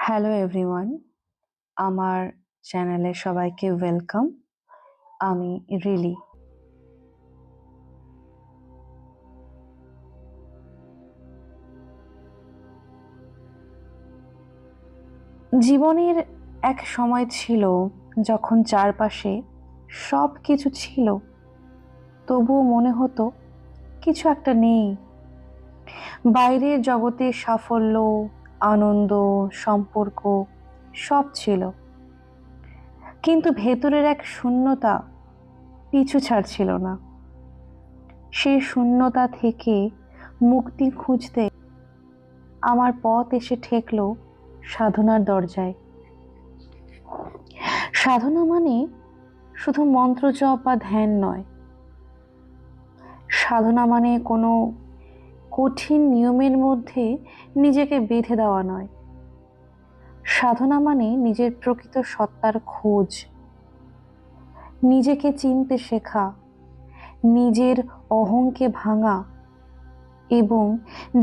Hello everyone, আমার চ্যানেলে সবাইকে ওয়েলকাম। আমি রিলি। জীবনের এক সময় ছিল যখন চারপাশে সব কিছু ছিল, তবুও মনে হতো কিছু একটা নেই। বাইরের জগতে সাফল্য, আনন্দ, সম্পর্ক সব ছিল, কিন্তু ভেতরের এক শূন্যতা পিছু ছাড়ছিল না। সেই শূন্যতা থেকে মুক্তি খুঁজতে আমার পথ এসে ঠেকল সাধনার দরজায়। সাধনা মানে শুধু মন্ত্র জপ বা ধ্যান নয়। সাধনা মানে কোনো কঠিন নিয়মের মধ্যে নিজেকে বেঁধে দেওয়া নয়। সাধনা মানে নিজের প্রকৃত সত্তার খোঁজ, নিজেকে চিনতে শেখা, নিজের অহংকে ভাঙা এবং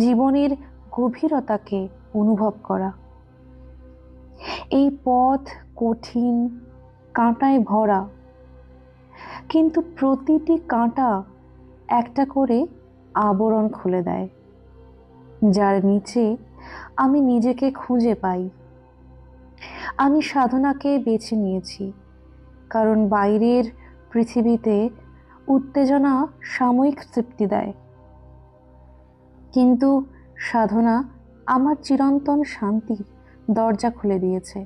জীবনের গভীরতাকে অনুভব করা। এই পথ কঠিন, কাঁটায় ভরা, কিন্তু প্রতিটি কাঁটা একটা করে আবরণ খুলে দেয়, যার নিচে আমি নিজেকে খুঁজে পাই। আমি সাধনাকে বেছে নিয়েছি কারণ বাইরের পৃথিবীতে উত্তেজনা সাময়িক তৃপ্তি দেয়, কিন্তু সাধনা আমার চিরন্তন শান্তির দরজা খুলে দিয়েছে।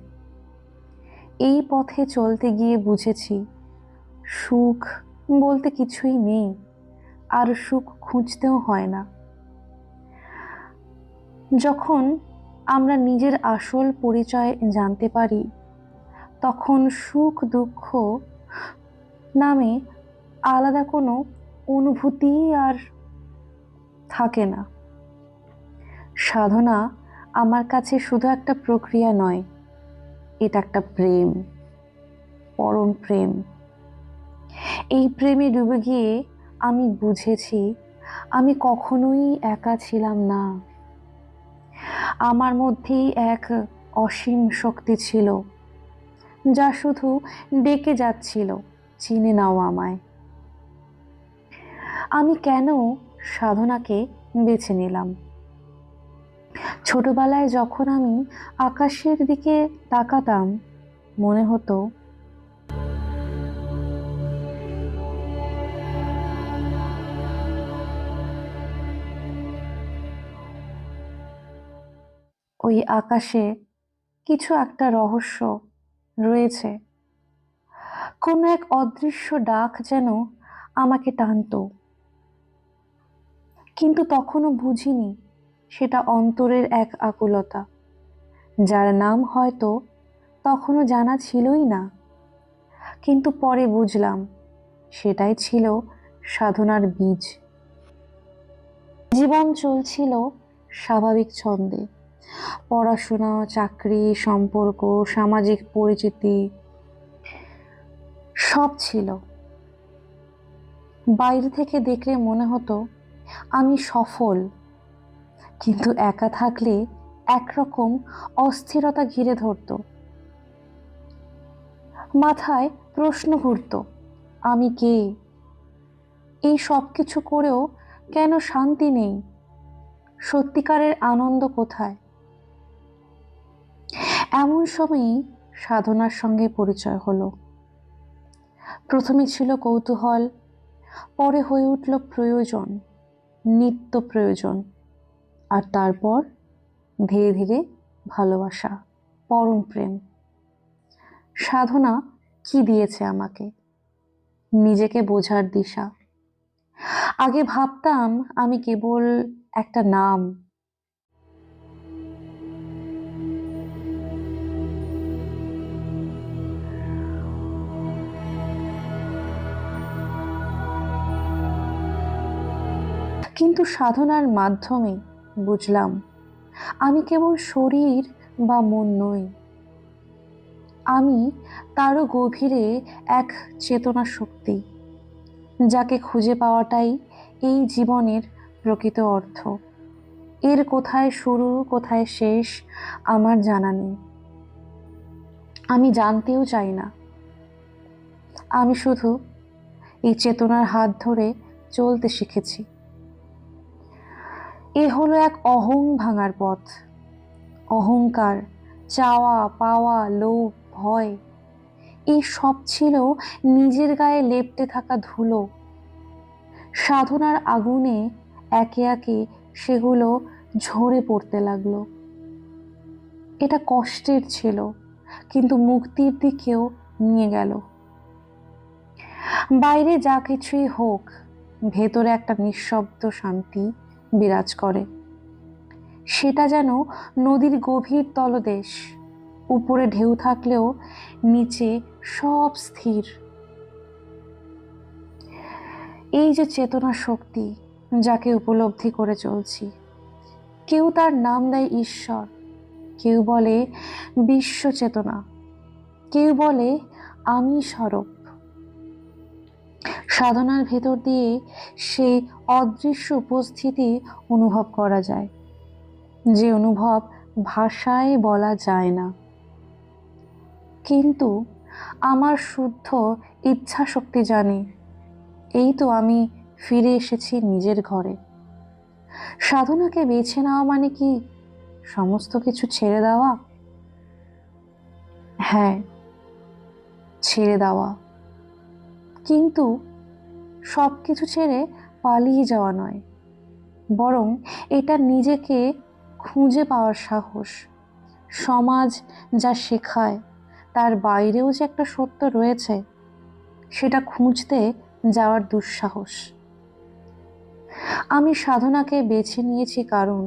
এই পথে চলতে গিয়ে বুঝেছি সুখ বলতে কিছুই নেই, আর সুখ খুঁজতেও হয় না। যখন আমরা নিজের আসল পরিচয় জানতে পারি, তখন সুখ দুঃখ নামে আলাদা কোনো অনুভূতি আর থাকে না। সাধনা আমার কাছে শুধু একটা প্রক্রিয়া নয়, এটা একটা প্রেম, পরম প্রেম। এই প্রেমে ডুবে গিয়ে আমি বুঝেছি আমি কখনোই একা ছিলাম না। আমার মধ্যেই এক অসীম শক্তি ছিল, যা শুধু ডেকে যাচ্ছিল, চিনে নাও আমায়। আমি কেন সাধনাকে বেছে নিলাম? ছোটবেলায় যখন আমি আকাশের দিকে তাকাতাম, মনে হতো ওই আকাশে কিছু একটা রহস্য রয়েছে। কোনো এক অদৃশ্য ডাক যেন আমাকে টানতো, কিন্তু তখনও বুঝিনি সেটা অন্তরের এক আকুলতা, যার নাম হয়তো তখনও জানা ছিলই না। কিন্তু পরে বুঝলাম সেটাই ছিল সাধনার বীজ। জীবন চলছিল স্বাভাবিক ছন্দে, পড়াশোনা, চাকরি, সম্পর্ক, সামাজিক পরিচিতি সব ছিল। বাইরে থেকে দেখলে মনে হতো আমি সফল, কিন্তু একা থাকলে একরকম অস্থিরতা ঘিরে ধরতো। মাথায় প্রশ্ন ঘুরতো, আমি কে? এই সব কিছু করেও কেন শান্তি নেই? সত্যিকারের আনন্দ কোথায়? এমন সময়ই সাধনার সঙ্গে পরিচয় হলো। প্রথমে ছিল কৌতূহল, পরে হয়ে উঠল প্রয়োজন, নিত্য প্রয়োজন, আর তারপর ধীরে ধীরে ভালোবাসা, পরম প্রেম। সাধনা কি দিয়েছে আমাকে? নিজেকে বোঝার দিশা। আগে ভাবতাম আমি কেবল একটা নাম, কিন্তু সাধনার মাধ্যমে বুঝলাম আমি কেবল শরীর বা মন নই, আমি তারও গভীরে এক চেতনা শক্তি, যাকে খুঁজে পাওয়াটাই এই জীবনের প্রকৃত অর্থ। এর কোথায় শুরু কোথায় শেষ আমার জানা নেই, আমি জানতেও চাই না। আমি শুধু এই চেতনার হাত ধরে চলতে শিখেছি। এ হলো এক অহং ভাঙার পথ। অহংকার, চাওয়া পাওয়া, লোভ, ভয়, এই সব ছিল নিজের গায়ে লেপ্টে থাকা ধুলো। সাধনার আগুনে একে একে সেগুলো ঝরে পড়তে লাগলো। এটা কষ্টের ছিল, কিন্তু মুক্তির দিকেও নিয়ে গেল। বাইরে যা কিছুই হোক, ভেতরে একটা নিঃশব্দ শান্তি বিরাজ করে। সেটা যেন নদীর গভীর তলদেশ, উপরে ঢেউ থাকলেও নিচে সব স্থির। এই যে চেতনা শক্তি, যাকে উপলব্ধি করে চলছি, কেউ তার নাম দেয় ঈশ্বর, কেউ বলে বিশ্ব চেতনা, কেউ বলে আমি স্বরূপ। সাধনার ভেতর দিয়ে সেই অদৃশ্য উপস্থিতি অনুভব করা যায়, যে অনুভব ভাষায় বলা যায় না। কিন্তু আমার শুদ্ধ ইচ্ছা শক্তি জানে, এই তো আমি ফিরে এসেছি নিজের ঘরে। সাধনাকে বেছে নেওয়া মানে কি সমস্ত কিছু ছেড়ে দেওয়া? হ্যাঁ, ছেড়ে দেওয়া, কিন্তু সবকিছু ছেড়ে পালিয়ে যাওয়া নয়, বরং এটা নিজেকে খুঁজে পাওয়ার সাহস। সমাজ যা শেখায় তার বাইরেও যে একটা সত্য রয়েছে, সেটা খুঁজতে যাওয়ার দুঃসাহস। আমি সাধনাকে বেছে নিয়েছি কারণ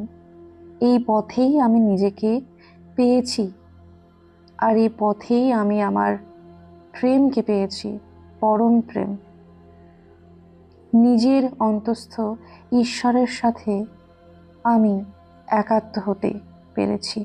এই পথেই আমি নিজেকে পেয়েছি, আর এই পথেই আমি আমার প্রেমকে পেয়েছি, পরম প্রেম। নিজের অন্তস্থ ঈশ্বরের সাথে আমি একাত্ম হতে পেরেছি।